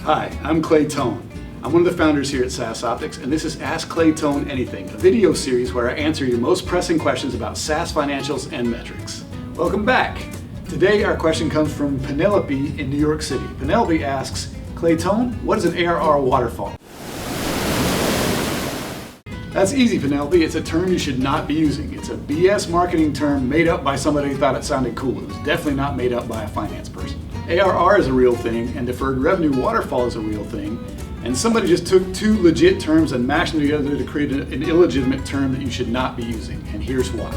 Hi, I'm Clay Tone. I'm one of the founders here at SAS Optics, and this is Ask Clay Tone Anything, a video series where I answer your most pressing questions about SAS financials and metrics. Welcome back. Today our question comes from Penelope in New York City. Penelope asks, Clay Tone, what is an ARR waterfall? That's easy, Penelope. It's a term you should not be using. It's a BS marketing term made up by somebody who thought it sounded cool. It was definitely not made up by a finance person. ARR is a real thing, and deferred revenue waterfall is a real thing, and somebody just took two legit terms and mashed them together to create an illegitimate term that you should not be using, and here's why.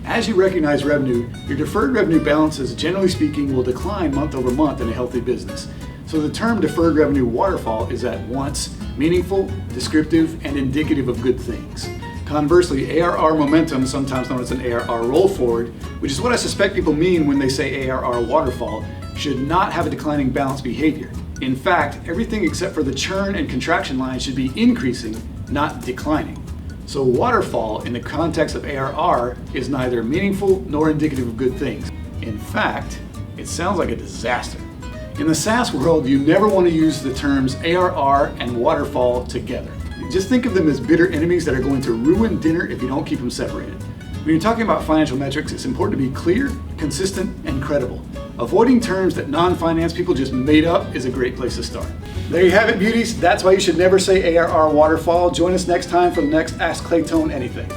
As you recognize revenue, your deferred revenue balances, generally speaking, will decline month over month in a healthy business. So the term deferred revenue waterfall is at once meaningful, descriptive, and indicative of good things. Conversely, ARR momentum, sometimes known as an ARR roll forward, which is what I suspect people mean when they say ARR waterfall, should not have a declining balance behavior. In fact, everything except for the churn and contraction lines should be increasing, not declining. So waterfall in the context of ARR is neither meaningful nor indicative of good things. In fact, it sounds like a disaster. In the SaaS world, you never want to use the terms ARR and waterfall together. Just think of them as bitter enemies that are going to ruin dinner if you don't keep them separated. When you're talking about financial metrics, it's important to be clear, consistent, and credible. Avoiding terms that non-finance people just made up is a great place to start. There you have it, beauties. That's why you should never say ARR waterfall. Join us next time for the next Ask Clay Tone Anything.